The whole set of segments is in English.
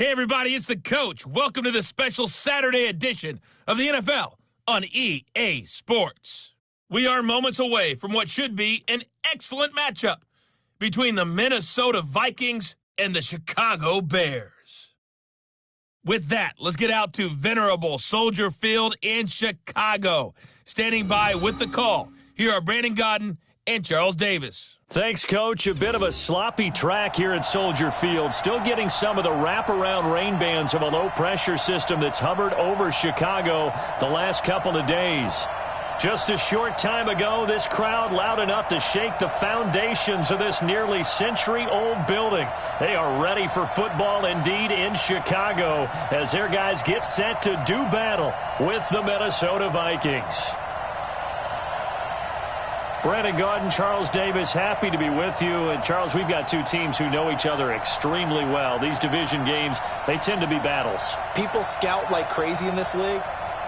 Hey everybody, it's the coach. Welcome to the special Saturday edition of the NFL on EA Sports. We are moments away from what should be an excellent matchup between the Minnesota Vikings and the Chicago Bears. With that, let's get out to venerable Soldier Field in Chicago. Standing by with the call, here are Brandon Godden and Charles Davis. Thanks, Coach. A bit of a sloppy track here at Soldier Field. Still getting some of the wraparound rain bands of a low-pressure system that's hovered over Chicago the last couple of days. Just a short time ago, this crowd loud enough to shake the foundations of this nearly century-old building. They are ready for football indeed in Chicago as their guys get set to do battle with the Minnesota Vikings. Brandon Godden, Charles Davis, happy to be with you. And, Charles, we've got two teams who know each other extremely well. These division games, they tend to be battles. People scout like crazy in this league,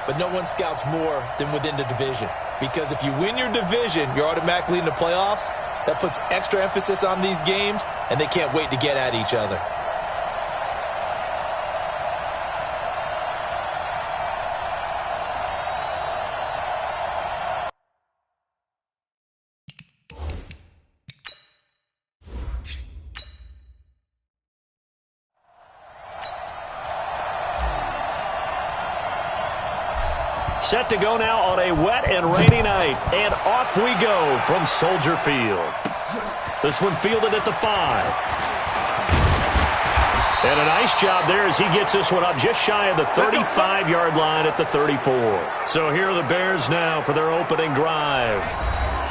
but no one scouts more than within the division. Because if you win your division, you're automatically in the playoffs. That puts extra emphasis on these games, and they can't wait to get at each other. Set to go now on a wet and rainy night. And off we go from Soldier Field. This one fielded at the 5. And a nice job there as he gets this one up just shy of the 35-yard line at the 34. So here are the Bears now for their opening drive.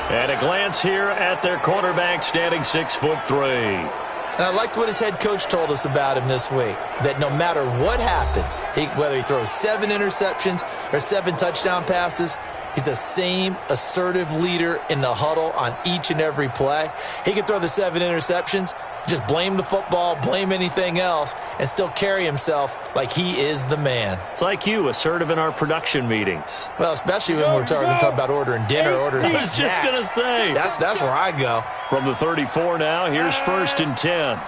And a glance here at their quarterback standing 6'3". And I liked what his head coach told us about him this week, that no matter what happens, whether he throws 7 interceptions or 7 touchdown passes, he's the same assertive leader in the huddle on each and every play. He can throw the 7 interceptions, just blame the football, blame anything else, and still carry himself like he is the man. It's like you, assertive in our production meetings. Well, especially when we're talking about ordering dinner, ordering I some was snacks. just going to say. That's where I go. From the 34 now, here's 1st and 10.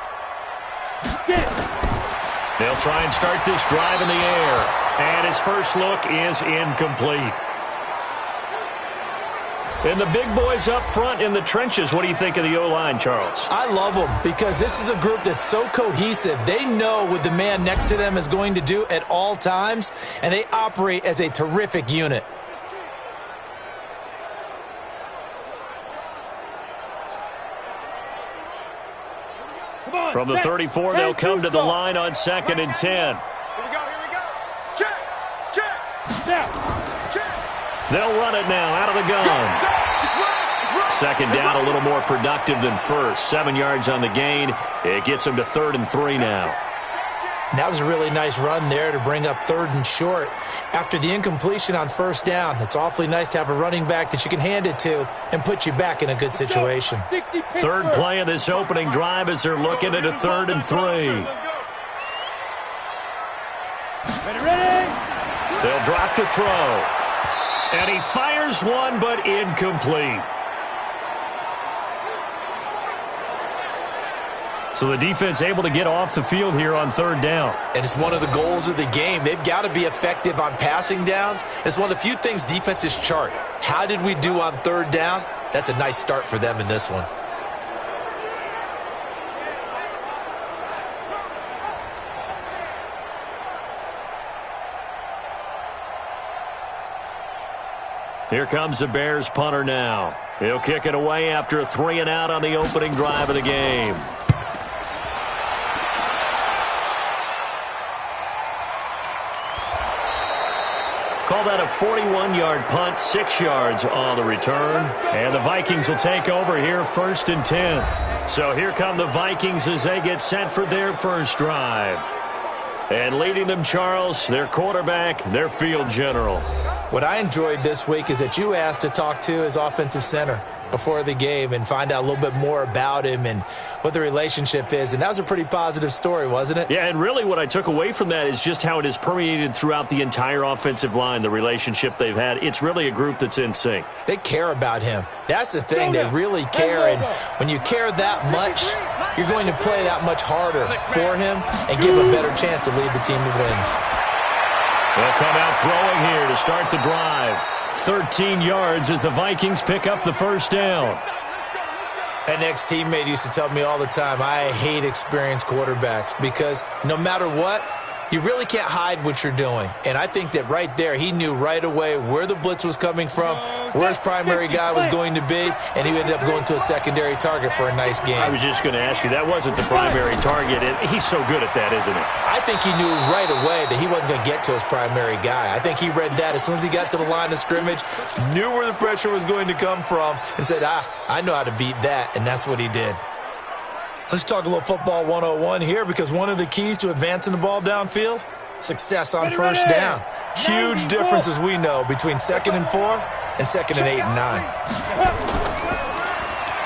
They'll try and start this drive in the air. And his first look is incomplete. And the big boys up front in the trenches, what do you think of the O-line, Charles? I love them because this is a group that's so cohesive. They know what the man next to them is going to do at all times, and they operate as a terrific unit. From the 34, they'll come to the line on 2nd and 10. Here we go. Check. They'll run it now out of the gun. Second down, a little more productive than first. 7 yards on the gain. It gets them to 3rd and 3 now. And that was a really nice run there to bring up 3rd and short. After the incompletion on 1st down, it's awfully nice to have a running back that you can hand it to and put you back in a good situation. 3rd play of this opening drive as they're looking at a 3rd and 3. Ready? They'll drop the throw. And he fires one, but incomplete. So the defense able to get off the field here on 3rd down. And it's one of the goals of the game. They've got to be effective on passing downs. It's one of the few things defenses chart. How did we do on 3rd down? That's a nice start for them in this one. Here comes the Bears punter now. He'll kick it away after a 3 and out on the opening drive of the game. Call that a 41-yard punt, 6 yards on the return. And the Vikings will take over here 1st and 10. So here come the Vikings as they get set for their first drive. And leading them, Charles, their quarterback, their field general. What I enjoyed this week is that you asked to talk to his offensive center before the game and find out a little bit more about him and what the relationship is. And that was a pretty positive story, wasn't it? Yeah, and really what I took away from that is just how it has permeated throughout the entire offensive line, the relationship they've had. It's really a group that's in sync. They care about him. That's the thing. They really care. And when you care that much, you're going to play that much harder for him and give him a better chance to lead the team to wins. They'll come out throwing here to start the drive. 13 yards as the Vikings pick up the first down. An ex-teammate used to tell me all the time, I hate experienced quarterbacks because no matter what, you really can't hide what you're doing. And I think that right there, he knew right away where the blitz was coming from, where his primary guy was going to be, and he ended up going to a secondary target for a nice game. I was just going to ask you, that wasn't the primary target. He's so good at that, isn't he? I think he knew right away that he wasn't going to get to his primary guy. I think he read that as soon as he got to the line of scrimmage, knew where the pressure was going to come from, and said, I know how to beat that, and that's what he did. Let's talk a little football 101 here because one of the keys to advancing the ball downfield, success on first down. Huge difference, as we know, between 2nd and 4 and 2nd and 8 and 9.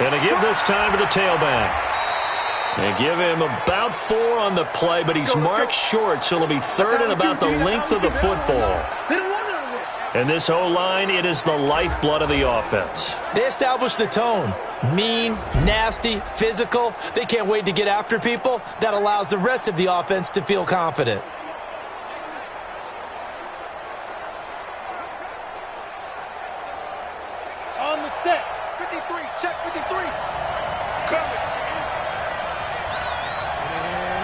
And to give this time to the tailback. They give him about 4 on the play, but he's marked short, so it'll be 3rd and about the length of the football. And this O-line, it is the lifeblood of the offense. They establish the tone. Mean, nasty, physical. They can't wait to get after people. That allows the rest of the offense to feel confident. On the set. 53, check 53. Coming.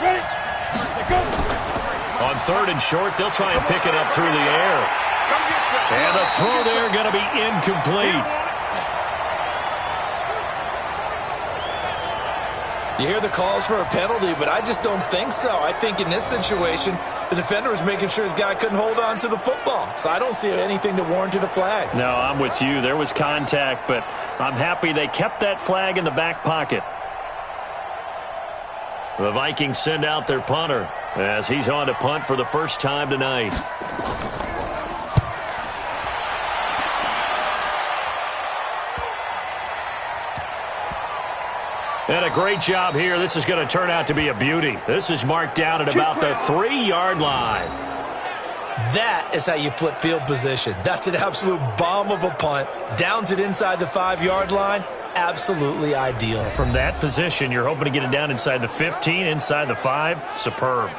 Ready. Go. On 3rd and short, they'll try and pick it up through the air. And the throw there going to be incomplete. You hear the calls for a penalty, but I just don't think so. I think in this situation, the defender was making sure his guy couldn't hold on to the football. So I don't see anything that warranted a flag. No, I'm with you. There was contact, but I'm happy they kept that flag in the back pocket. The Vikings send out their punter as he's on to punt for the first time tonight. And a great job here. This is going to turn out to be a beauty. This is marked down at about the 3-yard line. That is how you flip field position. That's an absolute bomb of a punt. Downs it inside the 5-yard line. Absolutely ideal. From that position, you're hoping to get it down inside the 15, inside the 5. Superb.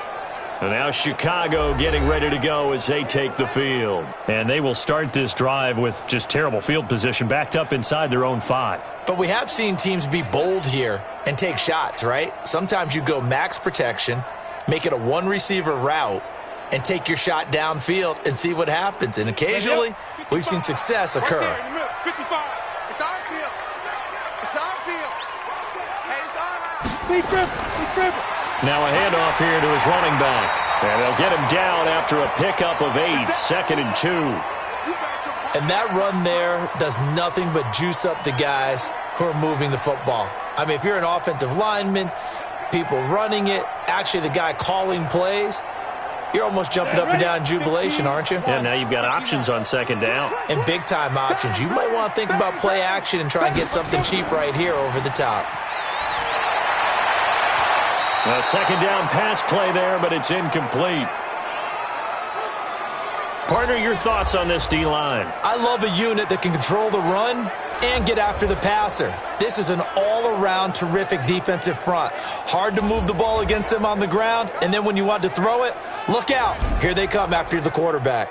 And now Chicago getting ready to go as they take the field. And they will start this drive with just terrible field position, backed up inside their own 5. But we have seen teams be bold here and take shots, right? Sometimes you go max protection, make it a one-receiver route, and take your shot downfield and see what happens. And occasionally, we've seen success occur. 55. It's our field. It's our field. Hey, it's our house. Now a handoff here to his running back. And they'll get him down after a pickup of 8, 2nd and 2. And that run there does nothing but juice up the guys who are moving the football. I mean, if you're an offensive lineman, people running it, actually the guy calling plays, you're almost jumping up and down in jubilation, aren't you? Yeah, now you've got options on 2nd down. And big-time options. You might want to think about play action and try and get something cheap right here over the top. A 2nd down pass play there, but it's incomplete. Partner, your thoughts on this D-line? I love a unit that can control the run and get after the passer. This is an all-around terrific defensive front. Hard to move the ball against them on the ground, and then when you want to throw it, look out. Here they come after the quarterback.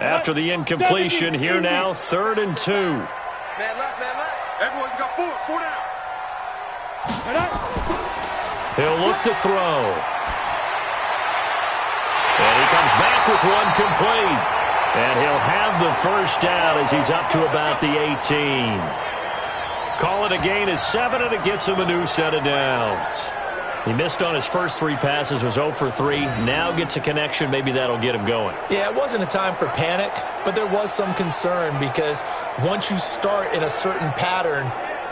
After the incompletion, here now, 3rd and 2. Man left, man left. Everyone, you got 4 down. He'll look to throw. And he comes back with one complete. And he'll have the first down as he's up to about the 18. Call it a gain of 7, and it gets him a new set of downs. He missed on his first 3 passes, was 0 for 3. Now gets a connection. Maybe that'll get him going. Yeah, it wasn't a time for panic, but there was some concern because once you start in a certain pattern,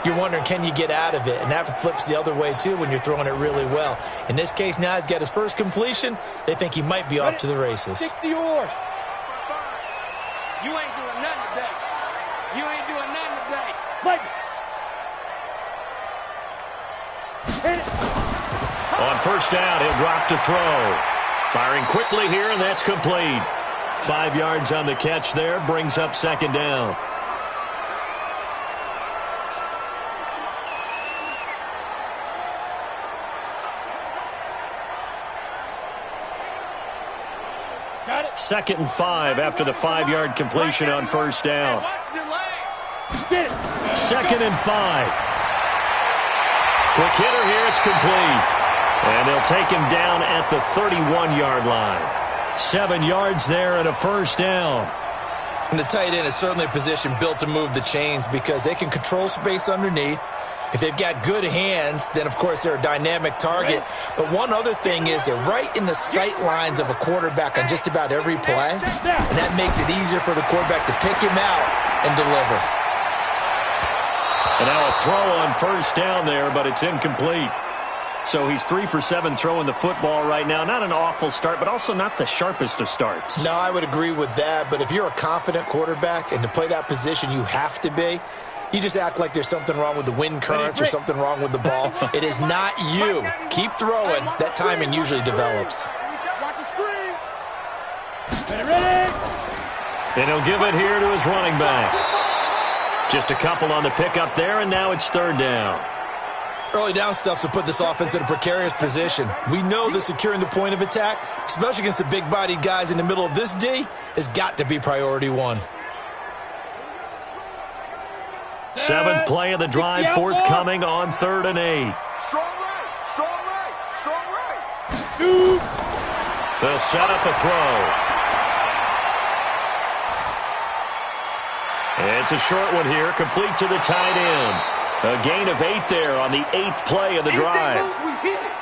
you're wondering, can you get out of it? And that flips the other way, too, when you're throwing it really well. In this case, now he's got his first completion. They think he might be off to the races. 60 yours. You ain't doing nothing today. You ain't doing nothing today. Like On first down, he'll drop to throw. Firing quickly here, and that's complete. 5 yards on the catch there, brings up second down. got it. 2nd and 5 after the 5-yard completion on first down. Get it. 2nd and 5. Quick hitter here, it's complete. And they'll take him down at the 31-yard line. 7 yards there and a first down. And the tight end is certainly a position built to move the chains because they can control space underneath. If they've got good hands, then, of course, they're a dynamic target. But one other thing is they're right in the sight lines of a quarterback on just about every play. And that makes it easier for the quarterback to pick him out and deliver. And now a throw on first down there, but it's incomplete. So he's 3 for 7 throwing the football right now. Not an awful start, but also not the sharpest of starts. No, I would agree with that. But if you're a confident quarterback and to play that position you have to be, you just act like there's something wrong with the wind currents or something wrong with the ball. It is not you. Keep throwing. That timing usually develops. Watch the screen. And he'll give it here to his running back. Just a couple on the pickup there, and now it's third down. Early down stuff to put this offense in a precarious position. We know that securing the point of attack, especially against the big-bodied guys in the middle of this D, has got to be priority one. 7th play of the drive, forthcoming on 3rd and 8. Strong right. Strong right. Strong right. Shoot. They'll set up a throw. It's a short one here, complete to the tight end. A gain of 8 there on the 8th play of the drive. Anything moves, we hit it.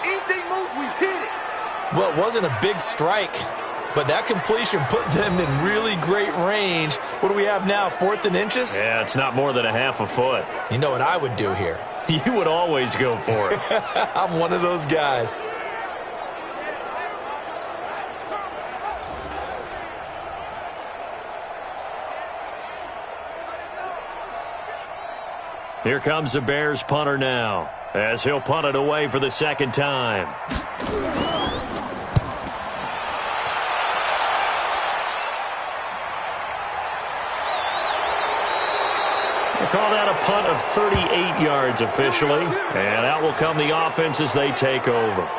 Anything moves, we hit it. Well, it wasn't a big strike, but that completion put them in really great range. What do we have now, 4th and inches? Yeah, it's not more than a half a foot. You know what I would do here? You would always go for it. I'm one of those guys. Here comes the Bears punter now, as he'll punt it away for the second time. They call that a punt of 38 yards officially, and out will come the offense as they take over.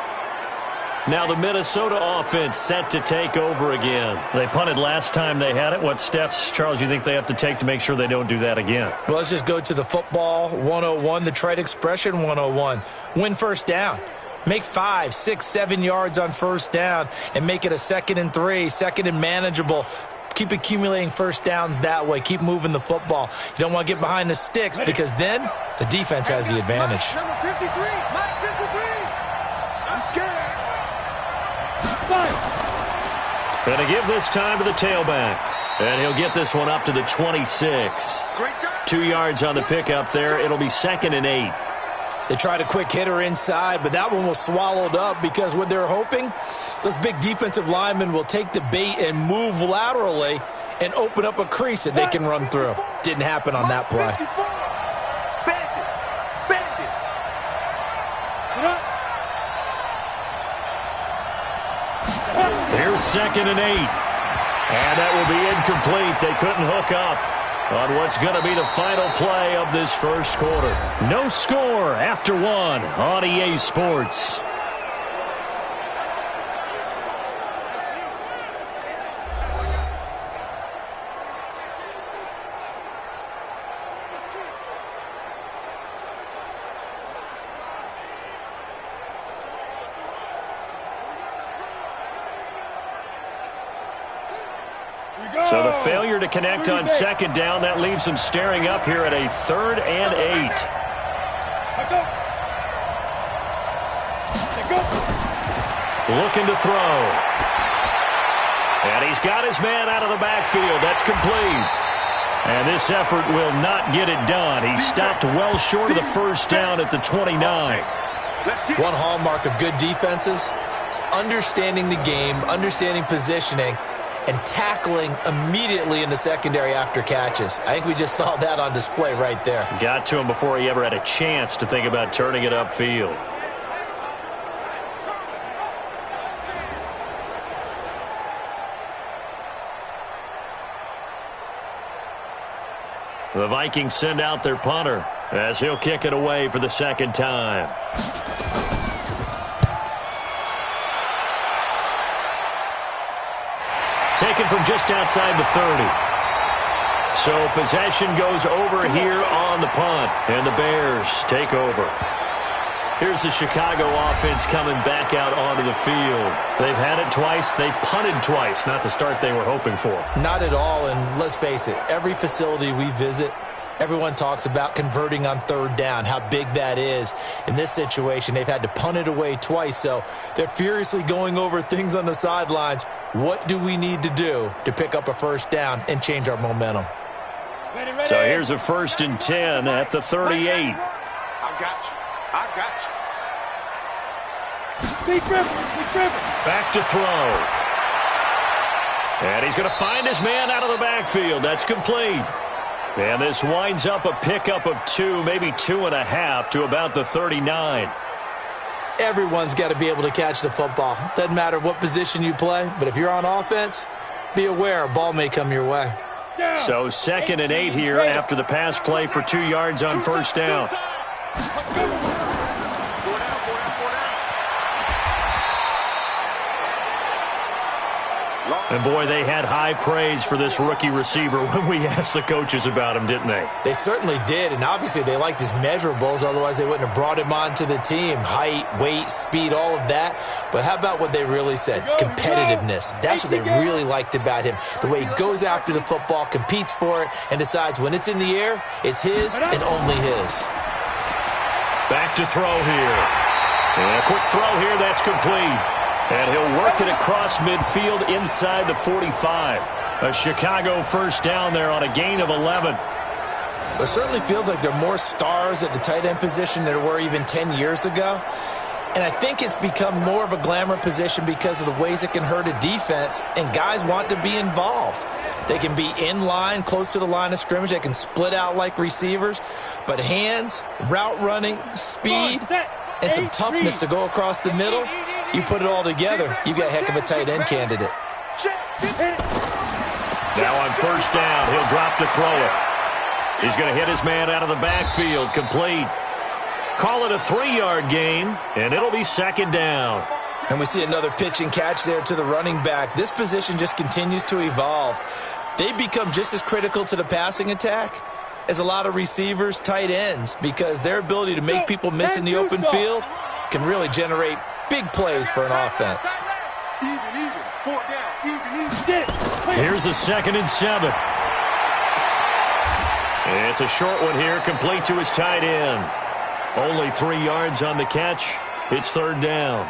Now the Minnesota offense set to take over again. They punted last time they had it. What steps, Charles, you think they have to take to make sure they don't do that again? Well, let's just go to the football 101, the trite expression 101. Win first down. Make 5, 6, 7 yards on first down and make it a 2nd and 3, 2nd and manageable. Keep accumulating first downs that way. Keep moving the football. You don't want to get behind the sticks because then the defense has the advantage. Number 53. Mike 53. I'm scared. Going to give this time to the tailback. And he'll get this one up to the 26. 2 yards on the pickup there. It'll be 2nd and 8. They tried a quick hitter inside, but that one was swallowed up because what they're hoping, those big defensive linemen will take the bait and move laterally and open up a crease that they can run through. Didn't happen on that play. Here's 2nd and 8. And that will be incomplete. They couldn't hook up on what's going to be the final play of this first quarter. No score after 1 on EA Sports. So the failure to connect on second down, that leaves them staring up here at a 3rd and 8. Looking to throw. And he's got his man out of the backfield. That's complete. And this effort will not get it done. He stopped well short of the first down at the 29. One hallmark of good defenses is understanding the game, understanding positioning, and tackling immediately in the secondary after catches. I think we just saw that on display right there. Got to him before he ever had a chance to think about turning it upfield. The Vikings send out their punter as he'll kick it away for the second time. Taken from just outside the 30. So possession goes over here on the punt, and the Bears take over. Here's the Chicago offense coming back out onto the field. They've had it twice. They've punted twice. Not the start they were hoping for. Not at all, and let's face it, every facility we visit, everyone talks about converting on third down, how big that is. In this situation, they've had to punt it away twice, so they're furiously going over things on the sidelines. What do we need to do to pick up a first down and change our momentum? So here's a 1st and 10 at the 38. I got you. I got you. Back to throw. And he's going to find his man out of the backfield. That's complete. And this winds up a pickup of 2, maybe 2.5 to about the 39. Everyone's got to be able to catch the football. Doesn't matter what position you play, but if you're on offense, be aware a ball may come your way. So 2nd and 8 here after the pass play for 2 yards on first down. And, boy, they had high praise for this rookie receiver when we asked the coaches about him, didn't they? They certainly did, and obviously they liked his measurables. Otherwise, they wouldn't have brought him onto the team. Height, weight, speed, all of that. But how about what they really said? Competitiveness. That's what they really liked about him. The way he goes after the football, competes for it, and decides when it's in the air, it's his and only his. Back to throw here. And a quick throw here, that's complete. And he'll work it across midfield inside the 45. A Chicago first down there on a gain of 11. It certainly feels like there are more stars at the tight end position than there were even 10 years ago. And I think it's become more of a glamour position because of the ways it can hurt a defense, and guys want to be involved. They can be in line, close to the line of scrimmage. They can split out like receivers. But hands, route running, speed, and some toughness to go across the middle, you put it all together, you got a heck of a tight end candidate. Now on first down, he'll drop to throw it. He's going to hit his man out of the backfield, complete. Call it a 3-yard gain, and it'll be 2nd down. And we see another pitch and catch there to the running back. This position just continues to evolve. They become just as critical to the passing attack as a lot of receivers, tight ends, because their ability to make people miss in the open field can really generate big plays for an offense. Here's a 2nd and 7. It's a short one here, complete to his tight end. Only 3 yards on the catch. It's 3rd down.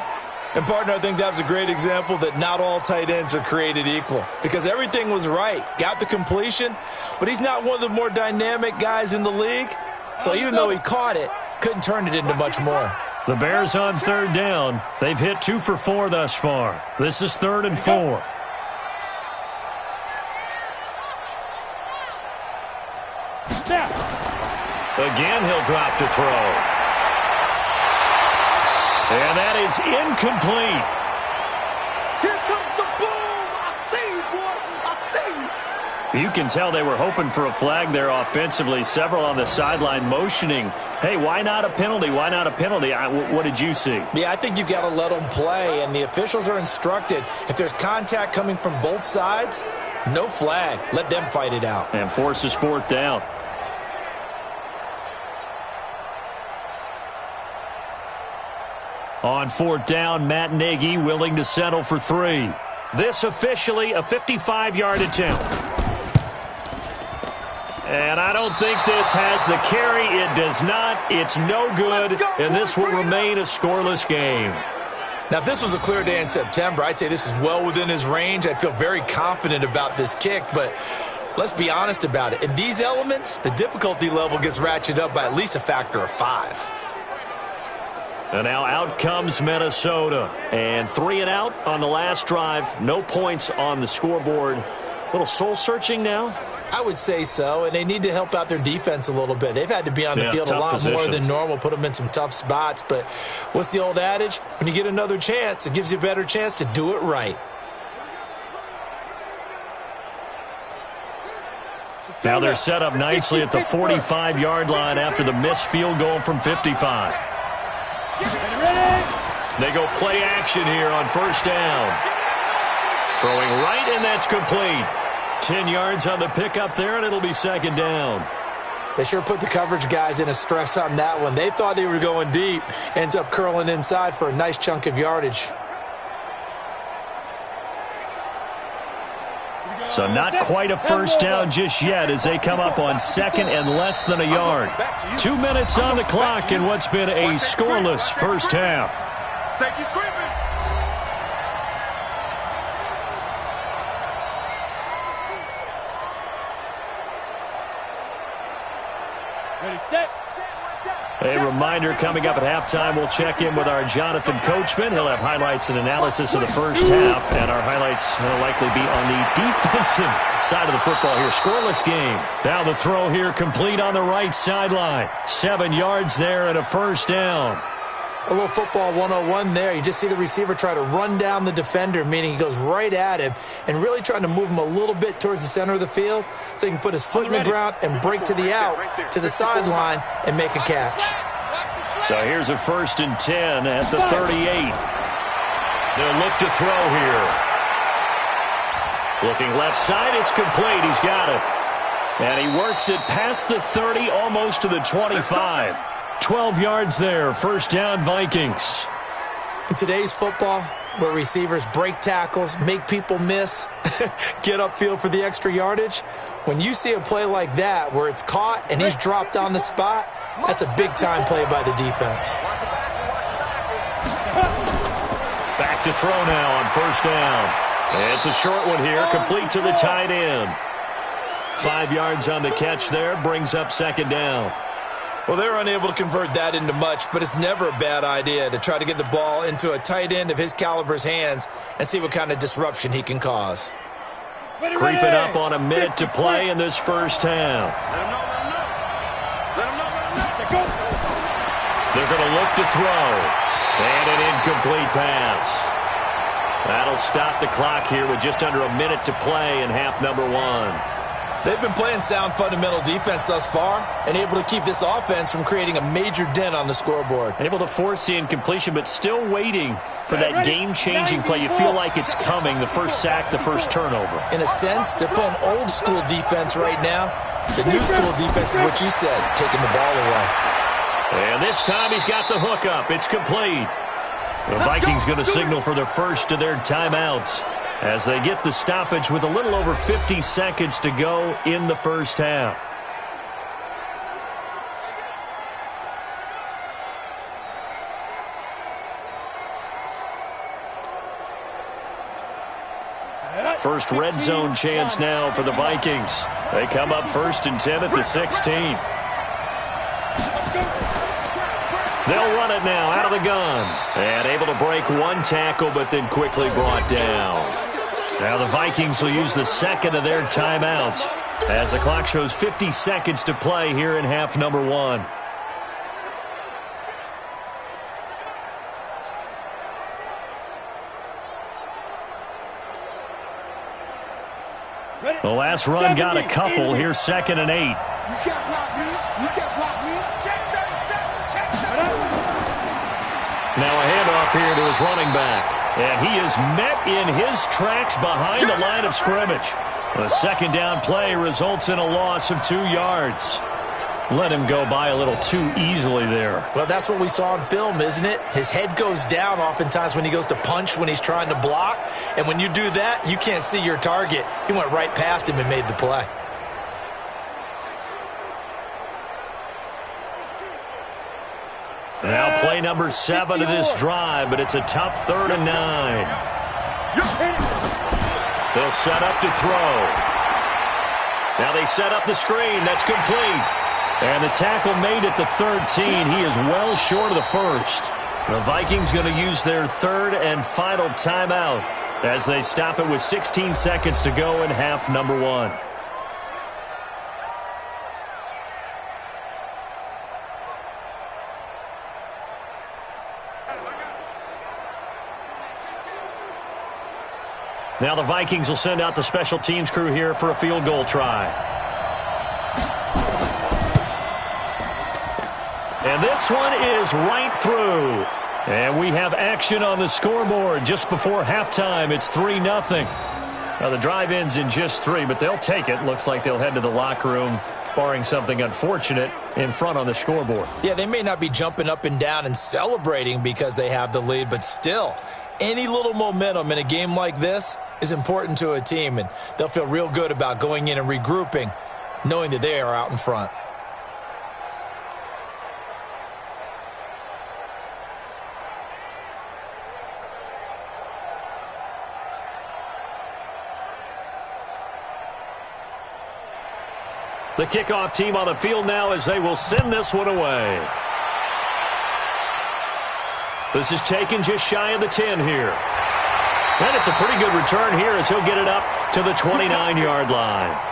And, partner, I think that was a great example that not all tight ends are created equal, because everything was right. Got the completion, but he's not one of the more dynamic guys in the league. So even though he caught it, couldn't turn it into much more. The Bears on 3rd down. They've hit 2 for 4 thus far. This is 3rd and 4. Again, he'll drop to throw. And that is incomplete. Here comes the boom. I see you, boy. I see you. You can tell they were hoping for a flag there offensively. Several on the sideline motioning, hey, why not a penalty? Why not a penalty? What did you see? Yeah, I think you've got to let them play, and the officials are instructed. If there's contact coming from both sides, no flag. Let them fight it out. And forces 4th down. On 4th down, Matt Nagy willing to settle for 3. This officially a 55-yard attempt. And I don't think this has the carry. It does not. It's no good. And this will remain a scoreless game. Now, if this was a clear day in September, I'd say this is well within his range. I'd feel very confident about this kick. But Let's be honest about it. In these elements, the difficulty level gets ratcheted up by at least a factor of 5. And now out comes Minnesota. And 3 and out on the last drive. No points on the scoreboard. A little soul-searching now? I would say so, and they need to help out their defense a little bit. They've had to be on the field a lot more than normal, put them in some tough spots. But what's the old adage? When you get another chance, it gives you a better chance to do it right. Now they're set up nicely at the 45-yard line after the missed field goal from 55. They go play action here on first down. Throwing right, and that's complete. 10 yards on the pickup there, and it'll be second down. They sure put the coverage guys in a stress on that one. They thought they were going deep. Ends up curling inside for a nice chunk of yardage. So not quite a first down just yet as they come up on second and less than a yard. 2 minutes on the clock in what's been a scoreless first half. Safety screaming. Ready, set. A reminder coming up at halftime, we'll check in with our Jonathan Coachman. He'll have highlights and analysis of the first half, and our highlights will likely be on the defensive side of the football here. Scoreless game. Now the throw here complete on the right sideline. 7 yards there and a first down. A little football 101 there. You just see the receiver try to run down the defender, meaning he goes right at him and really trying to move him a little bit towards the center of the field so he can put his foot in the ground and break to the out, to the sideline, and make a catch. So here's a 1st and 10 at the 38. They'll look to throw here. Looking left side, it's complete. He's got it. And he works it past the 30, almost to the 25. 12 yards there, first down Vikings. In today's football, where receivers break tackles, make people miss, get upfield for the extra yardage, when you see a play like that where it's caught and he's dropped on the spot, that's a big-time play by the defense. Back to throw now on first down. It's a short one here, complete to the tight end. 5 yards on the catch there, brings up second down. Well, they're unable to convert that into much, but it's never a bad idea to try to get the ball into a tight end of his caliber's hands and see what kind of disruption he can cause. Creeping up on a minute to play in this first half. They're going to look to throw. And an incomplete pass. That'll stop the clock here with just under a minute to play in half number 1. They've been playing sound fundamental defense thus far and able to keep this offense from creating a major dent on the scoreboard. Able to force the incompletion, but still waiting for that game-changing play. You feel like it's coming, the first sack, the first turnover. In a sense, they're playing old-school defense right now. The new-school defense is what you said, taking the ball away. And this time he's got the hook up. It's complete. The Vikings going to signal for their first of their timeouts as they get the stoppage with a little over 50 seconds to go in the first half. First red zone chance now for the Vikings. They come up 1st and 10 at the 16. They'll run it now out of the gun. And able to break one tackle, but then quickly brought down. Now the Vikings will use the second of their timeouts as the clock shows 50 seconds to play here in half number 1. The last run got a couple. Here's 2nd and 8. You can't block me. You can't block me. Check 37. Check 37. Now a handoff here to his running back. And he is met in his tracks behind the line of scrimmage. The second down play results in a loss of 2 yards. Let him go by a little too easily there. Well, that's what we saw on film, isn't it? His head goes down oftentimes when he goes to punch, when he's trying to block. And when you do that, you can't see your target. He went right past him and made the play. Now play number 7 of this drive, but it's a tough 3rd and 9. They'll set up to throw. Now they set up the screen. That's complete. And the tackle made at the 13. He is well short of the first. The Vikings going to use their third and final timeout as they stop it with 16 seconds to go in half number 1. Now the Vikings will send out the special teams crew here for a field goal try. And this one is right through. And we have action on the scoreboard just before halftime. It's 3-0. Now the drive ends in just 3, but they'll take it. Looks like they'll head to the locker room, barring something unfortunate, in front on the scoreboard. Yeah, they may not be jumping up and down and celebrating because they have the lead, but still, any little momentum in a game like this is important to a team, and they'll feel real good about going in and regrouping, knowing that they are out in front. The kickoff team on the field now as they will send this one away. This is taken just shy of the 10 here. And it's a pretty good return here as he'll get it up to the 29-yard line.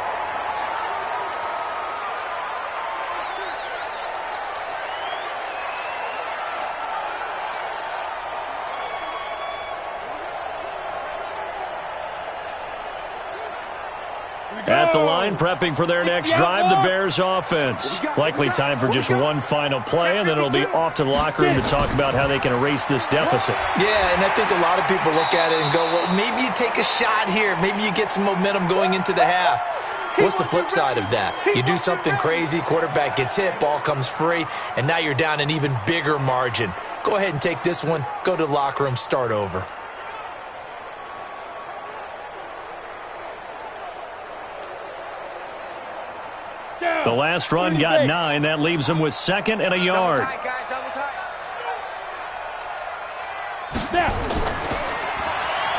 At the line, prepping for their next drive, the Bears offense. Likely time for just one final play, and then it'll be off to the locker room to talk about how they can erase this deficit. Yeah, and I think a lot of people look at it and go, well, maybe you take a shot here. Maybe you get some momentum going into the half. What's the flip side of that? You do something crazy, quarterback gets hit, ball comes free, and now you're down an even bigger margin. Go ahead and take this one, go to the locker room, start over. The last run got 9. That leaves him with 2nd and a yard.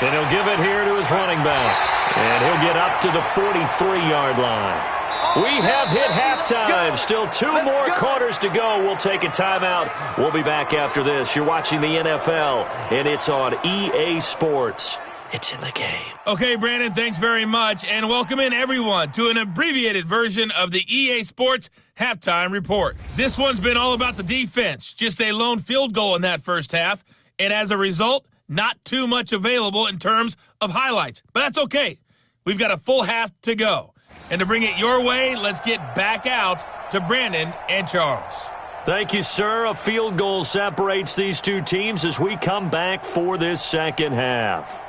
And he'll give it here to his running back. And he'll get up to the 43-yard line. We have hit halftime. Still 2 more quarters to go. We'll take a timeout. We'll be back after this. You're watching the NFL, and it's on EA Sports. It's in the game. Okay, Brandon, thanks very much. And welcome in, everyone, to an abbreviated version of the EA Sports Halftime Report. This one's been all about the defense. Just a lone field goal in that first half. And as a result, not too much available in terms of highlights. But that's okay. We've got a full half to go. And to bring it your way, let's get back out to Brandon and Charles. Thank you, sir. A field goal separates these two teams as we come back for this second half.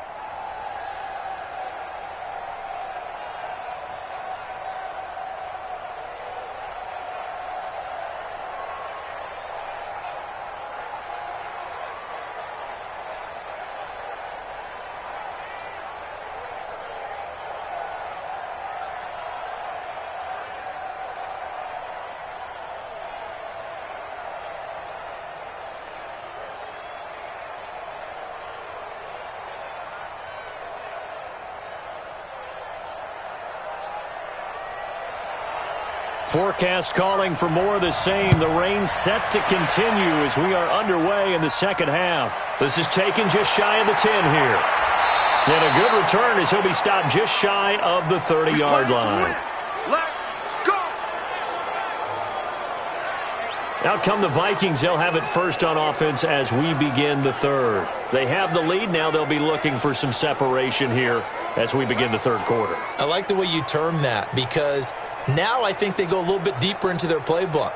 Forecast calling for more of the same. The rain set to continue as we are underway in the second half. This is taken just shy of the 10 here. And a good return as he'll be stopped just shy of the 30-yard line. Out come the Vikings. They'll have it first on offense as we begin the third. They have the lead. Now they'll be looking for some separation here as we begin the third quarter. I like the way you term that because now I think they go a little bit deeper into their playbook.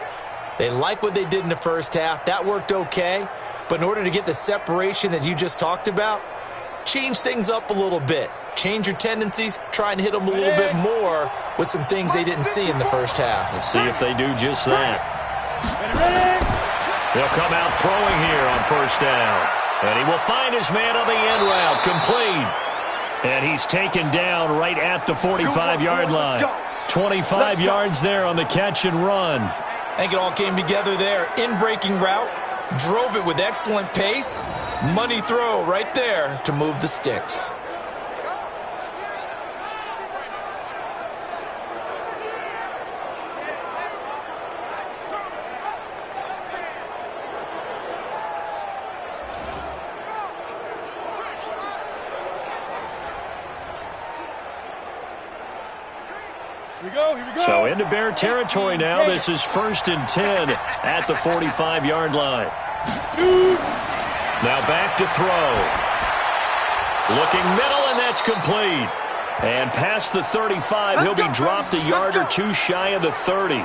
They like what they did in the first half. That worked okay. But in order to get the separation that you just talked about, change things up a little bit. Change your tendencies. Try and hit them a little bit more with some things they didn't see in the first half. Let's see if they do just that. They'll come out throwing here on first down. And he will find his man on the end route. Complete. And he's taken down right at the 45-yard line. 25 yards there on the catch and run. I think it all came together there. In-breaking route. Drove it with excellent pace. Money throw right there to move the sticks. So into Bear territory now. This is 1st and 10 at the 45-yard line. Now back to throw. Looking middle, and that's complete. And past the 35, he'll be dropped a yard or two shy of the 30.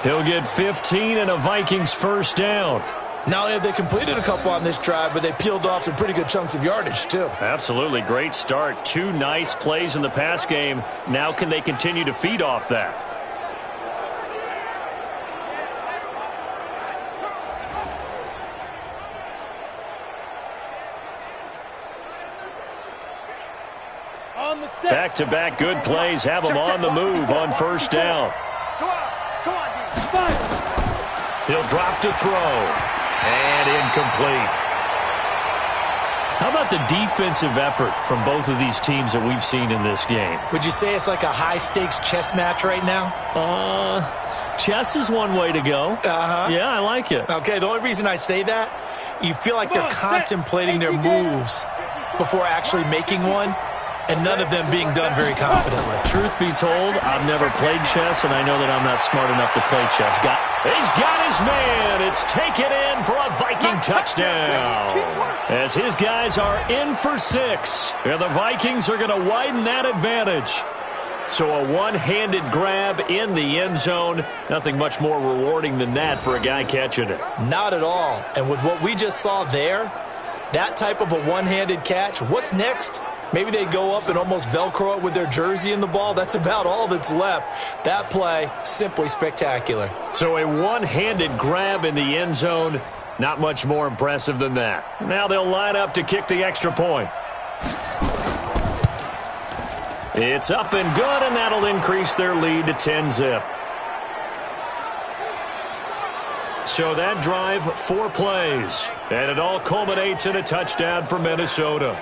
He'll get 15 and a Vikings first down. Not only have they completed a couple on this drive, but they peeled off some pretty good chunks of yardage, too. Absolutely. Great start. 2 nice plays in the pass game. Now can they continue to feed off that? Back-to-back good plays have them on the move on first down. He'll drop to throw. And incomplete. How about the defensive effort from both of these teams that we've seen in this game? Would you say it's like a high-stakes chess match right now? Chess is one way to go. Yeah, I like it. Okay, the only reason I say that, you feel like they're contemplating their moves before actually making one, and none of them being done very confidently. Truth be told, I've never played chess, and I know that I'm not smart enough to play chess. He's got his man. It's taken in for a Viking touchdown. As his guys are in for 6. And the Vikings are going to widen that advantage. So a one-handed grab in the end zone. Nothing much more rewarding than that for a guy catching it. Not at all. And with what we just saw there, that type of a one-handed catch, what's next? Maybe they go up and almost Velcro it with their jersey in the ball. That's about all that's left. That play, simply spectacular. So a one-handed grab in the end zone, not much more impressive than that. Now they'll line up to kick the extra point. It's up and good, and that'll increase their lead to 10-zip. So that drive, 4 plays, and it all culminates in a touchdown for Minnesota.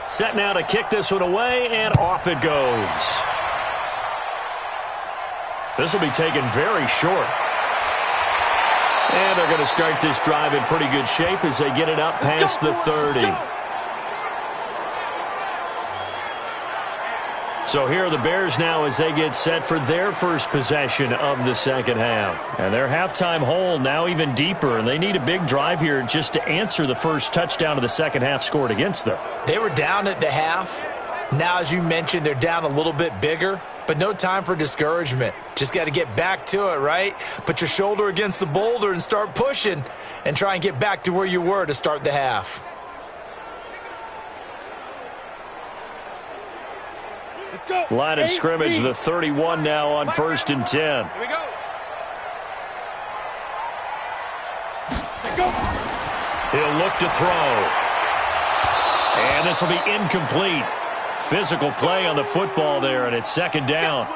Set now to kick this one away, and off it goes. This will be taken very short. And they're going to start this drive in pretty good shape as they get it up past the 30. So here are the Bears now as they get set for their first possession of the second half. And their halftime hole now even deeper, and they need a big drive here just to answer the first touchdown of the second half scored against them. They were down at the half. Now, as you mentioned, they're down a little bit bigger, but no time for discouragement. Just got to get back to it, right? Put your shoulder against the boulder and start pushing and try and get back to where you were to start the half. Line of scrimmage, the 31 now on 1st and 10. Here we go. He'll look to throw. And this will be incomplete. Physical play on the football there, and it's second down.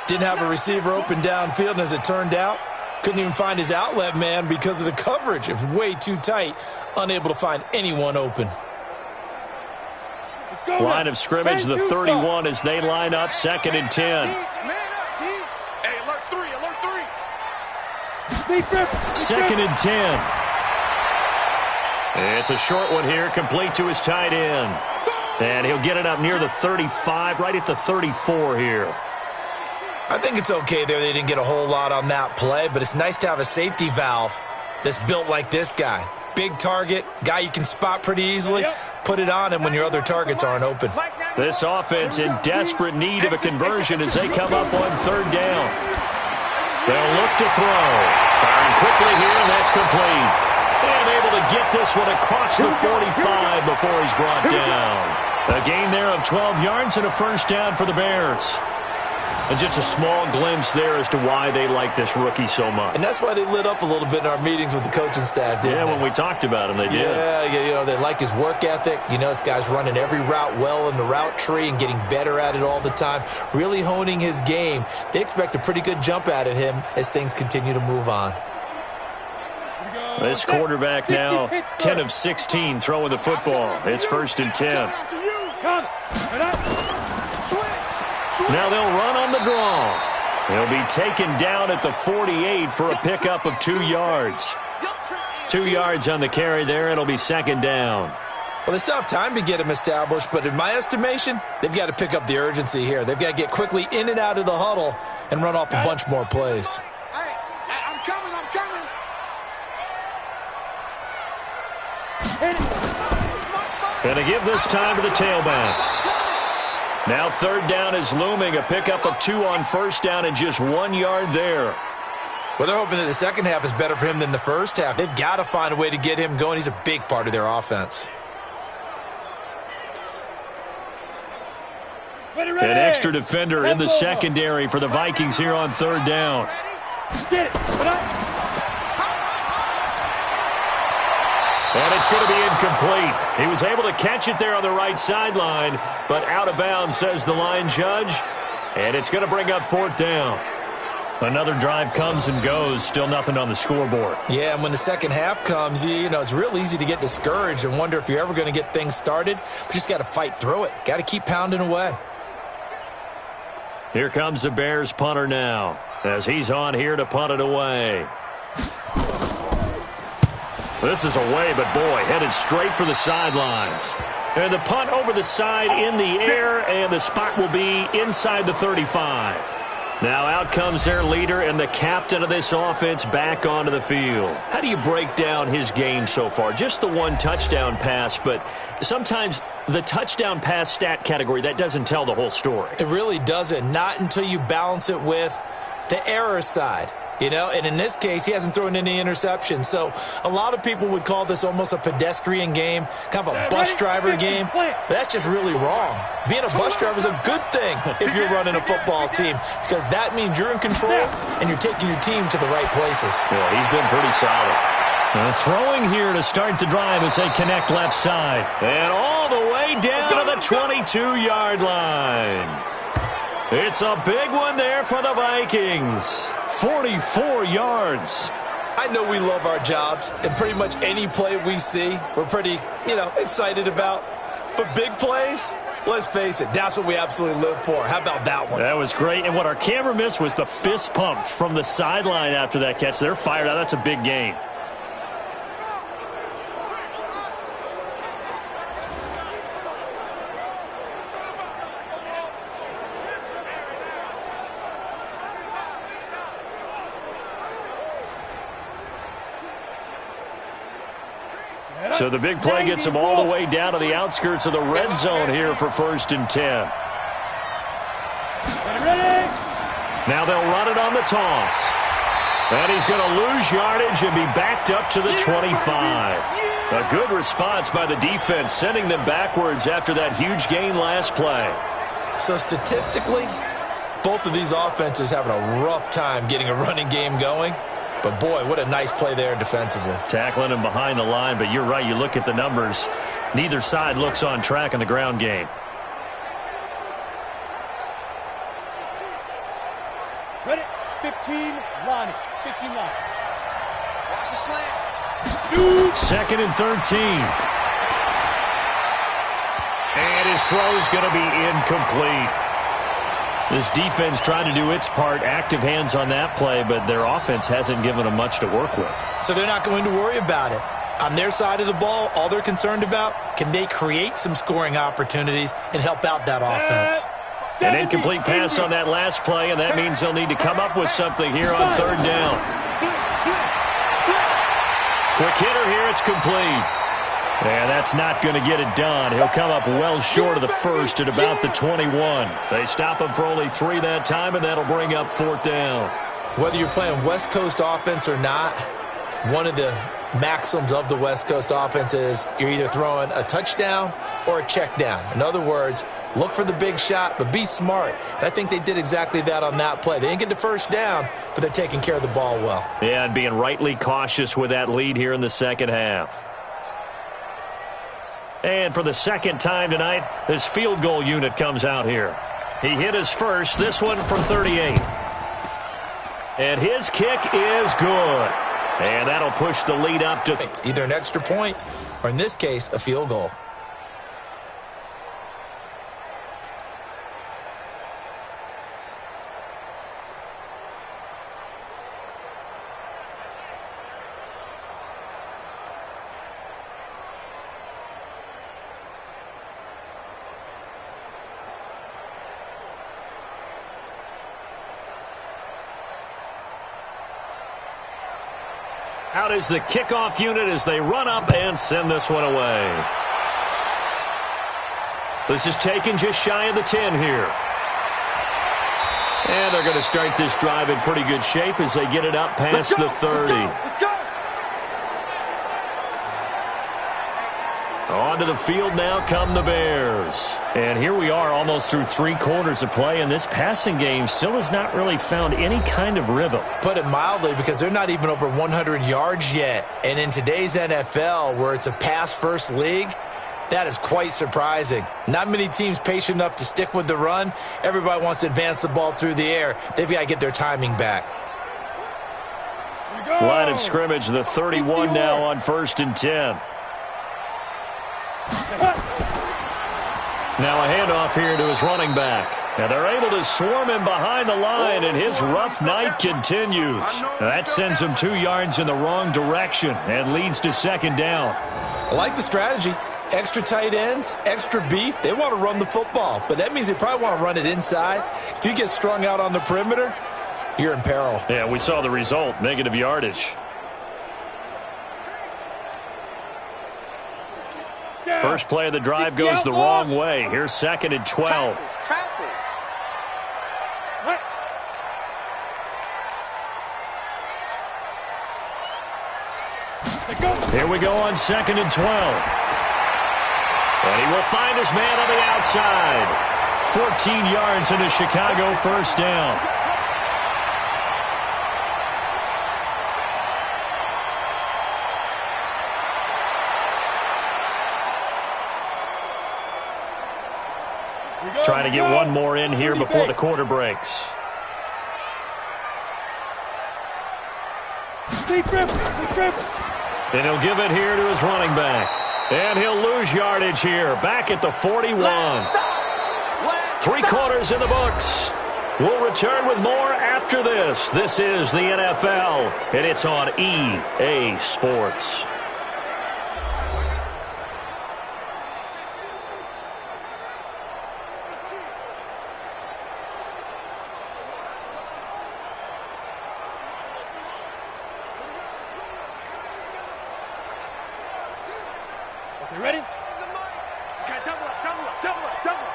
Didn't have a receiver open downfield, and as it turned out, couldn't even find his outlet man because of the coverage. It was way too tight, unable to find anyone open. Line of scrimmage, the 31 as they line up 2nd and 10. Hey, alert 3. 2nd and 10. It's a short one here, complete to his tight end. And he'll get it up near the 35, right at the 34 here. I think it's okay there. They didn't get a whole lot on that play, but it's nice to have a safety valve that's built like this guy. Big target, guy you can spot pretty easily. Put it on him when your other targets aren't open. This offense in desperate need of a conversion as they come up on 3rd down. They'll look to throw. Firing quickly here, and that's complete. And able to get this one across the 45 before he's brought down. A gain there of 12 yards and a first down for the Bears. And just a small glimpse there as to why they like this rookie so much. And that's why they lit up a little bit in our meetings with the coaching staff, didn't they? When we talked about him, they did. Yeah, they like his work ethic. This guy's running every route well in the route tree and getting better at it all the time, really honing his game. They expect a pretty good jump out of him as things continue to move on. This quarterback now 10 of 16 throwing the football. It's 1st and 10. Now they'll run on the draw. He'll be taken down at the 48 for a pickup of 2 yards. 2 yards on the carry there. It'll be 2nd down. Well, they still have time to get him established, but in my estimation, they've got to pick up the urgency here. They've got to get quickly in and out of the huddle and run off a bunch more plays. Hey, I'm coming. Gonna give this time to the tailback. Now 3rd down is looming. A pickup of 2 on 1st down and just 1 yard there. Well, they're hoping that the second half is better for him than the first half. They've got to find a way to get him going. He's a big part of their offense. An extra defender in the secondary for the Vikings here on 3rd down. And it's going to be incomplete. He was able to catch it there on the right sideline, but out of bounds, says the line judge. And it's going to bring up 4th down. Another drive comes and goes. Still nothing on the scoreboard. Yeah, and when the second half comes, it's real easy to get discouraged and wonder if you're ever going to get things started. But you just got to fight through it. Got to keep pounding away. Here comes the Bears punter now, as he's on here to punt it away. This is away, but boy, headed straight for the sidelines. And the punt over the side in the air, and the spot will be inside the 35. Now out comes their leader and the captain of this offense back onto the field. How do you break down his game so far? Just the 1 touchdown pass, but sometimes the touchdown pass stat category, that doesn't tell the whole story. It really doesn't. Not until you balance it with the error side. And in this case, he hasn't thrown any interceptions. So a lot of people would call this almost a pedestrian game, kind of a bus driver game. That's just really wrong. Being a bus driver is a good thing if you're running a football team, because that means you're in control and you're taking your team to the right places. Yeah, he's been pretty solid. Throwing here to start the drive as they connect left side. And all the way down to the 22-yard line. It's a big one there for the Vikings. 44 yards. I know we love our jobs, and pretty much any play we see, we're pretty, excited about. But big plays, let's face it, that's what we absolutely live for. How about that one? That was great, and what our camera missed was the fist pump from the sideline after that catch. They're fired out. That's a big gain. So the big play gets them all the way down to the outskirts of the red zone here for 1st and 10. Now they'll run it on the toss. And he's going to lose yardage and be backed up to the 25. A good response by the defense, sending them backwards after that huge gain last play. So statistically, both of these offenses having a rough time getting a running game going. But, boy, what a nice play there defensively. Tackling him behind the line, but you're right. You look at the numbers. Neither side looks on track in the ground game. Ready? 15, Lonnie. 15, Lonnie. Watch the slant. Shoot. 2nd and 13. And his throw is going to be incomplete. This defense trying to do its part, active hands on that play, but their offense hasn't given them much to work with. So they're not going to worry about it. On their side of the ball, all they're concerned about, can they create some scoring opportunities and help out that offense? An incomplete pass on that last play, and that means they'll need to come up with something here on 3rd down. Quick hitter here, it's complete. And that's not going to get it done. He'll come up well short of the first at about the 21. They stop him for only 3 that time, and that'll bring up 4th down. Whether you're playing West Coast offense or not, one of the maxims of the West Coast offense is you're either throwing a touchdown or a check down. In other words, Look for the big shot, but be smart. And I think they did exactly that on that play. They didn't get the first down, but they're taking care of the ball well. Yeah, and being rightly cautious with that lead here in the second half. And for the second time tonight, this field goal unit comes out here. He hit his first, this one from 38. And his kick is good. And that'll push the lead up to it's either an extra point or, in this case, a field goal. Out is the kickoff unit as they run up and send this one away. This is taken just shy of the 10 here. And they're going to start this drive in pretty good shape as they get it up past the 30. Let's go. Onto the field now come the Bears. And here we are almost through 3 quarters of play, and this passing game still has not really found any kind of rhythm. Put it mildly, because they're not even over 100 yards yet. And in today's NFL, where it's a pass-first league, that is quite surprising. Not many teams patient enough to stick with the run. Everybody wants to advance the ball through the air. They've got to get their timing back. Line of scrimmage, the 31 now on 1st and 10. Now a handoff here to his running back. And they're able to swarm him behind the line, and his rough night continues. That sends him 2 yards in the wrong direction and leads to 2nd down. I like the strategy. Extra tight ends, extra beef. They want to run the football, but that means they probably want to run it inside. If you get strung out on the perimeter, you're in peril. Yeah, we saw the result, negative yardage. First play of the drive goes the wrong way. Here's 2nd and 12. Here we go on 2nd and 12. And he will find his man on the outside. 14 yards into Chicago, 1st down. Trying to get one more in here before the quarter breaks. And he'll give it here to his running back. And he'll lose yardage here. Back at the 41. 3 quarters in the books. We'll return with more after this. This is the NFL, and it's on EA Sports. You ready? Okay, double up, double up, double up, double up.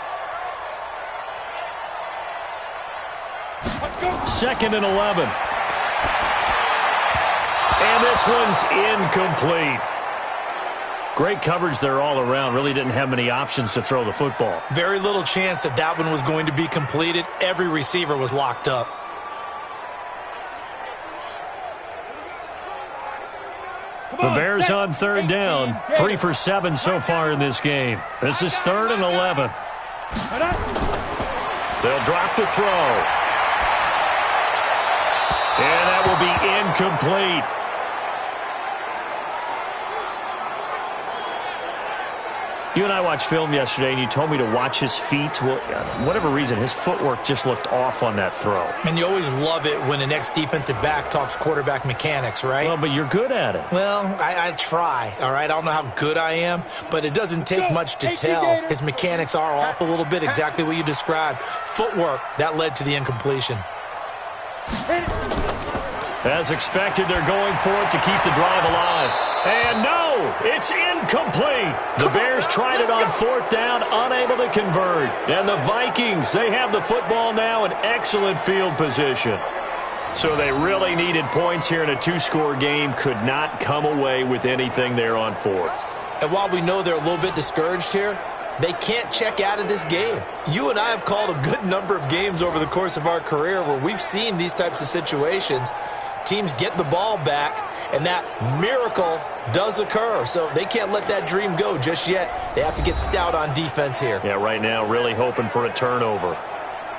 2nd and 11. And this one's incomplete. Great coverage there all around. Really didn't have many options to throw the football. Very little chance that that one was going to be completed. Every receiver was locked up. The Bears on 3rd down. 3 for 7 so far in this game. This is 3rd and 11. They'll drop the throw. And that will be incomplete. You and I watched film yesterday, and you told me to watch his feet. Well, for whatever reason, his footwork just looked off on that throw. And you always love it when the next defensive back talks quarterback mechanics, right? Well, but you're good at it. Well, I try, all right? I don't know how good I am, but it doesn't take much to tell. His mechanics are off a little bit, exactly what you described. Footwork, that led to the incompletion. As expected, they're going for it to keep the drive alive. And no, it's incomplete. The Bears tried it on 4th down, unable to convert. And the Vikings, they have the football now in excellent field position. So they really needed points here in a 2-score game. Could not come away with anything there on 4th. And while we know they're a little bit discouraged here, They can't check out of this game. You and I have called a good number of games over the course of our career where we've seen these types of situations. Teams get the ball back, and that miracle does occur. So they can't let that dream go just yet. They have to get stout on defense here. Yeah, right now really hoping for a turnover.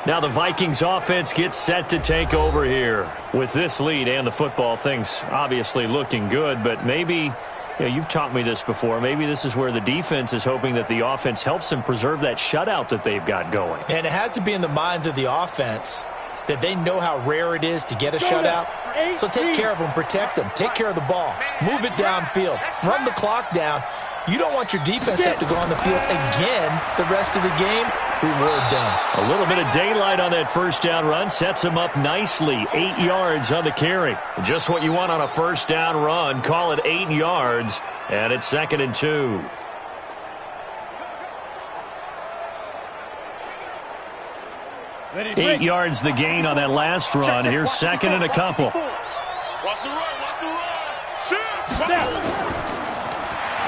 Now the Vikings offense gets set to take over here. With this lead and the football, things obviously looking good, but maybe, you've taught me this before, maybe this is where the defense is hoping that the offense helps them preserve that shutout that they've got going. And it has to be in the minds of the offense that they know how rare it is to get a shutout. So take care of them, protect them, take care of the ball, move it downfield, run the clock down. You don't want your defense to have to go on the field again the rest of the game. Reward them. A little bit of daylight on that first down run sets him up nicely. 8 yards on the carry. Just what you want on a first down run. Call it 8 yards, and it's 2nd and 2. Eight yards the gain on that last run. Here's 2nd and a couple. Watch the run, watch the run. Shoot.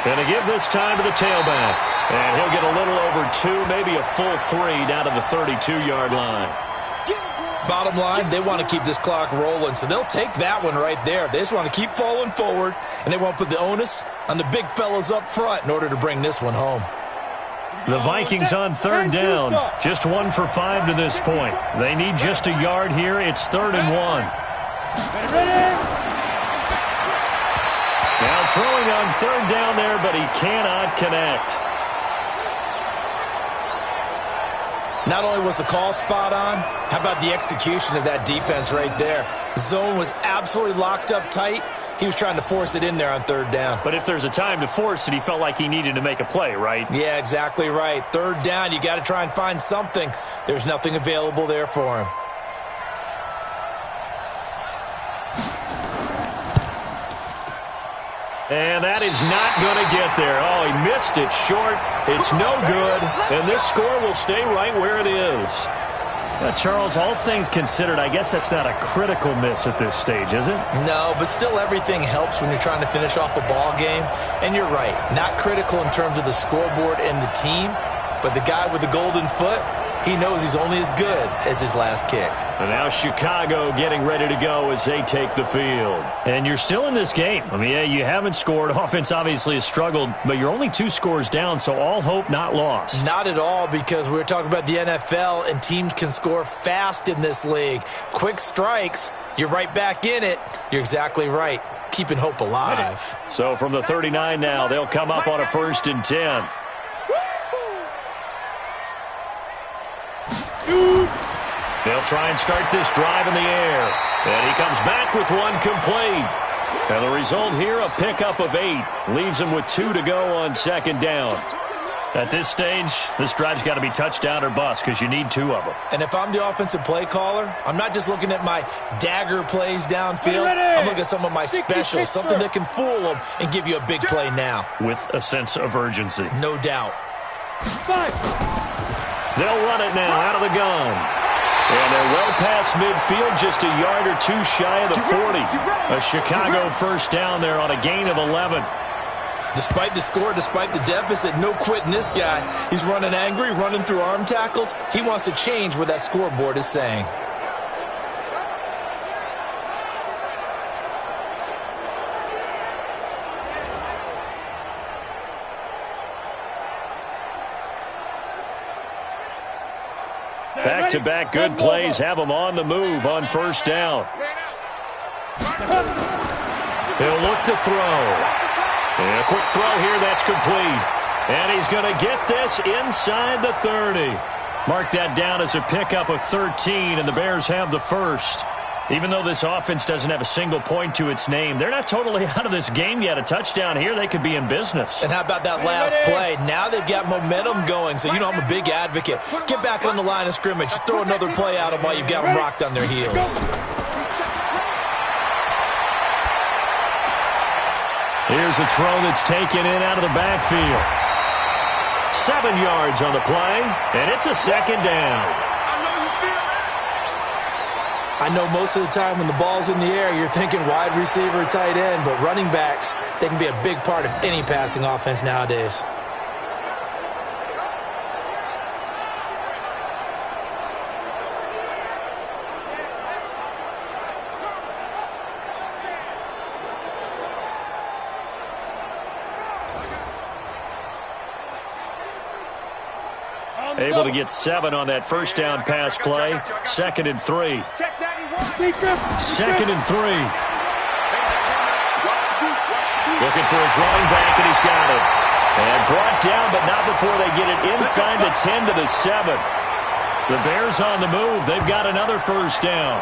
And to give this time to the tailback. And he'll get a little over 2, maybe a full 3 down to the 32-yard line. Bottom line, they want to keep this clock rolling, so they'll take that one right there. They just want to keep falling forward, and they won't put the onus on the big fellas up front in order to bring this one home. The Vikings on 3rd down. Just 1 for 5 to this point. They need just a yard here. It's 3rd and 1. Now throwing on 3rd down there, but he cannot connect. Not only was the call spot on, how about the execution of that defense right there? The zone was absolutely locked up tight. He was trying to force it in there on 3rd down. But if there's a time to force it, he felt like he needed to make a play, right? Yeah, exactly right. 3rd down, you got to try and find something. There's nothing available there for him. And that is not going to get there. Oh, he missed it short. It's no good. And this score will stay right where it is. Now, Charles, all things considered, I guess that's not a critical miss at this stage, is it? No, but still everything helps when you're trying to finish off a ball game. And you're right, not critical in terms of the scoreboard and the team, but the guy with the golden foot, he knows he's only as good as his last kick. And now Chicago getting ready to go as they take the field. And you're still in this game. I mean, yeah, you haven't scored. Offense obviously has struggled, but you're only 2 scores down, so all hope not lost. Not at all, because we're talking about the NFL, and teams can score fast in this league. Quick strikes, you're right back in it. You're exactly right. Keeping hope alive. So from the 39 now, they'll come up on a 1st and 10. They'll try and start this drive in the air. And he comes back with one complete. And the result here, a pickup of 8. Leaves him with 2 to go on 2nd down. At this stage, this drive's got to be touchdown or bust because you need 2 of them. And if I'm the offensive play caller, I'm not just looking at my dagger plays downfield. I'm looking at some of my specials, something that can fool them and give you a big play now. With a sense of urgency. No doubt. 5. They'll run it now out of the gun. And they're well past midfield, just a yard or 2 shy of the 40. A Chicago first down there on a gain of 11. Despite the score, despite the deficit, no quitting this guy. He's running angry, running through arm tackles. He wants to change what that scoreboard is saying. Back-to-back good plays have him on the move on first down. He'll look to throw. And a quick throw here, that's complete. And he's going to get this inside the 30. Mark that down as a pickup of 13, and the Bears have the first. Even though this offense doesn't have a single point to its name, they're not totally out of this game yet. A touchdown here, they could be in business. And how about that last play? Now they've got momentum going, so you know I'm a big advocate. Get back on the line of scrimmage. Throw another play at them while you've got them rocked on their heels. Here's a throw that's taken in out of the backfield. 7 yards on the play, and it's a 2nd down. I know most of the time when the ball's in the air, you're thinking wide receiver, tight end, but running backs, they can be a big part of any passing offense nowadays. Able to get 7 on that first down pass play. 2nd and 3. 2nd and 3. Looking for his running back, and he's got it. And brought down, but not before they get it inside the 10 to the 7. The Bears on the move. They've got another first down.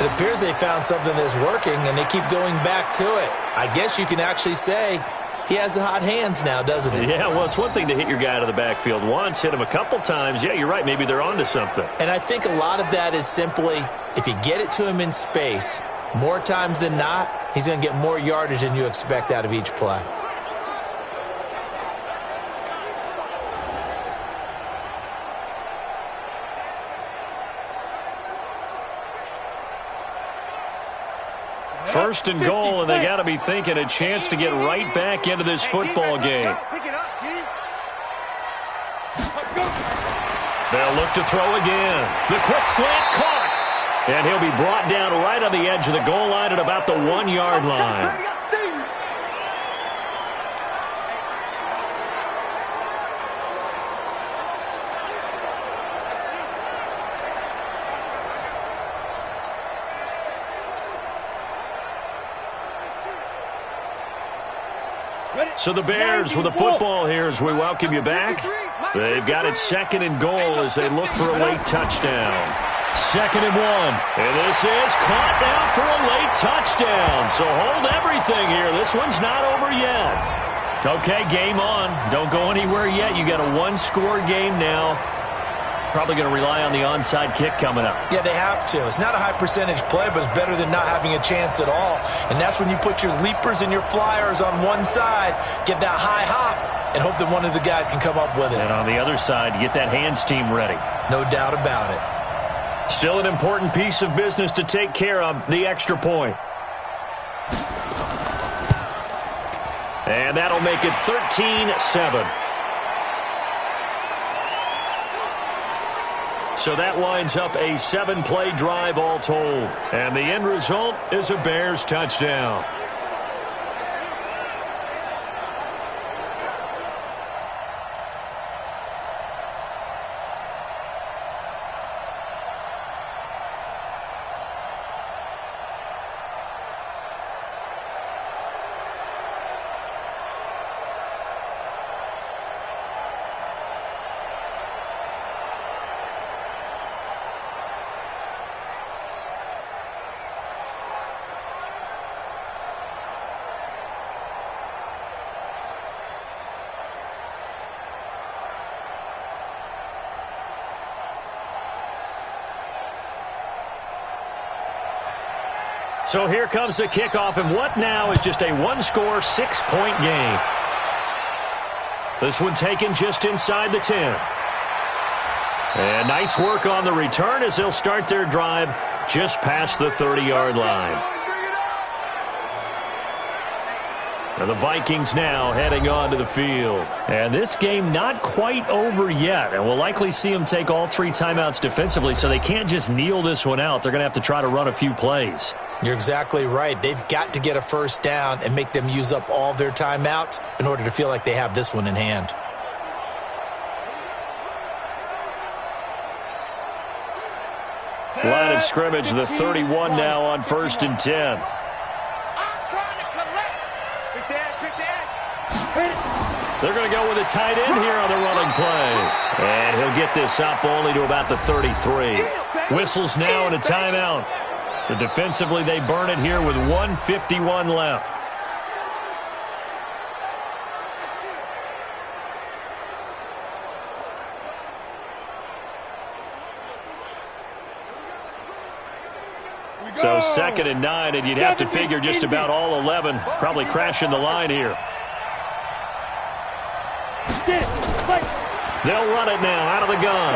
It appears they found something that's working, and they keep going back to it. I guess you can actually say he has the hot hands now, doesn't he? Yeah, well, it's one thing to hit your guy out of the backfield once, hit him a couple times. Yeah, you're right. Maybe they're onto something. And I think a lot of that is simply if you get it to him in space, more times than not, he's going to get more yardage than you expect out of each play. First and goal, and they got to be thinking a chance to get right back into this football game. They'll look to throw again. The quick slant caught. And he'll be brought down right on the edge of the goal line at about the 1-yard line. So the Bears with the football here as we welcome you back. They've got it 2nd and goal as they look for a late touchdown. 2nd and 1. And this is caught now for a late touchdown. So hold everything here. This one's not over yet. Okay, game on. Don't go anywhere yet. You got a 1-score game now. Probably going to rely on the onside kick coming up. Yeah, they have to. It's not a high percentage play, but it's better than not having a chance at all. And that's when you put your leapers and your flyers on one side, get that high hop, and hope that one of the guys can come up with it. And on the other side, you get that hands team ready. No doubt about it. Still an important piece of business to take care of, the extra point. And that'll make it 13-7. So that winds up a 7-play drive all told. And the end result is a Bears touchdown. So here comes the kickoff, and what now is just a 1-score, 6-point game. This one taken just inside the 10. And nice work on the return as they'll start their drive just past the 30-yard line. And the Vikings now heading onto the field. And this game not quite over yet. And we'll likely see them take all 3 timeouts defensively, so they can't just kneel this one out. They're going to have to try to run a few plays. You're exactly right. They've got to get a first down and make them use up all their timeouts in order to feel like they have this one in hand. Line of scrimmage, the 31 now on 1st and 10. They're going to go with a tight end here on the running play. And he'll get this up only to about the 33. Whistles now and a timeout. So defensively, they burn it here with 1:51 left. So 2nd and 9, and you'd have to figure just about all 11 probably crashing the line here. They'll run it now out of the gun.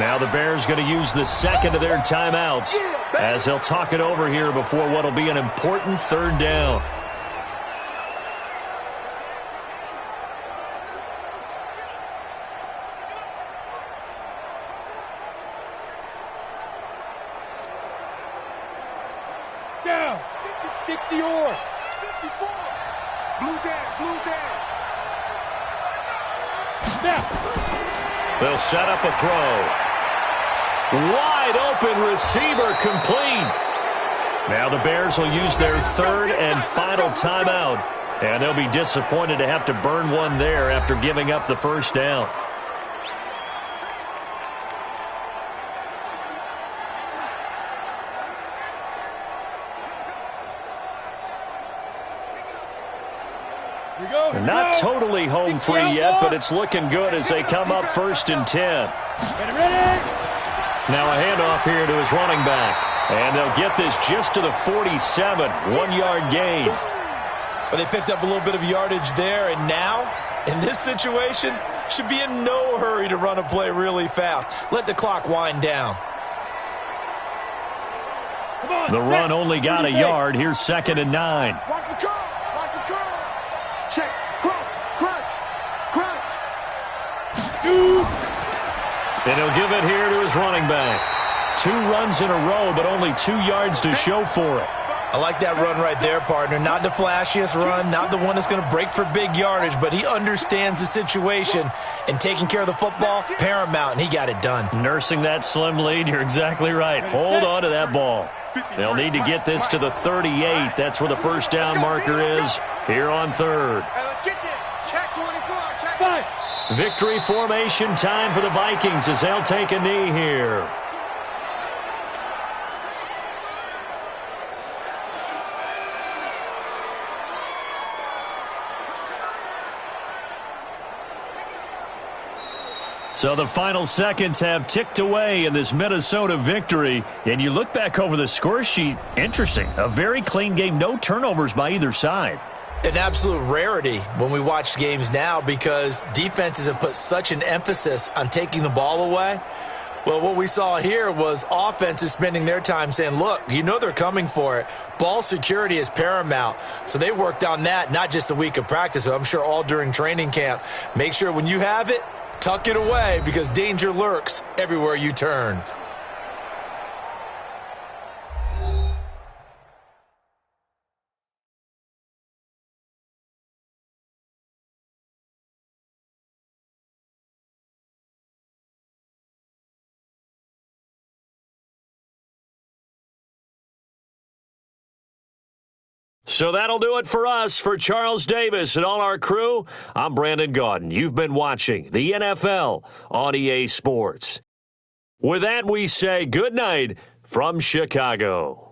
Now the Bears going to use the 2nd of their timeouts as they'll talk it over here before what will be an important 3rd down. Down. 50-60 or 54. Blue down. They'll set up a throw. Wide open receiver complete. Now the Bears will use their third and final timeout. And they'll be disappointed to have to burn one there after giving up the first down. They're not totally home free yet, but it's looking good as they come up 1st and 10. Now a handoff here to his running back. And they'll get this just to the 47, 1-yard gain. But they picked up a little bit of yardage there, and now, in this situation, should be in no hurry to run a play really fast. Let the clock wind down. The run only got a yard. Here's 2nd and 9. Watch the curl. Watch the curl. Check. Crunch. Crunch. Crunch. And he'll give it here to his running back. 2 runs in a row, but only 2 yards to show for it. I like that run right there, partner. Not the flashiest run, not the one that's going to break for big yardage, but he understands the situation, and taking care of the football, paramount, and he got it done. Nursing that slim lead, you're exactly right. Hold on to that ball. They'll need to get this to the 38. That's where the first down marker is here on 3rd. Hey, let's get this. Check 24. Check 5. Victory formation time for the Vikings as they'll take a knee here. So the final seconds have ticked away in this Minnesota victory. And you look back over the score sheet, interesting. A very clean game, no turnovers by either side. An absolute rarity when we watch games now because defenses have put such an emphasis on taking the ball away. Well, what we saw here was offenses spending their time saying, look, you know they're coming for it. Ball security is paramount. So they worked on that, not just a week of practice, but I'm sure all during training camp. Make sure when you have it, tuck it away because danger lurks everywhere you turn. So that'll do it for us. For Charles Davis and all our crew, I'm Brandon Gaudin. You've been watching the NFL on EA Sports. With that, we say good night from Chicago.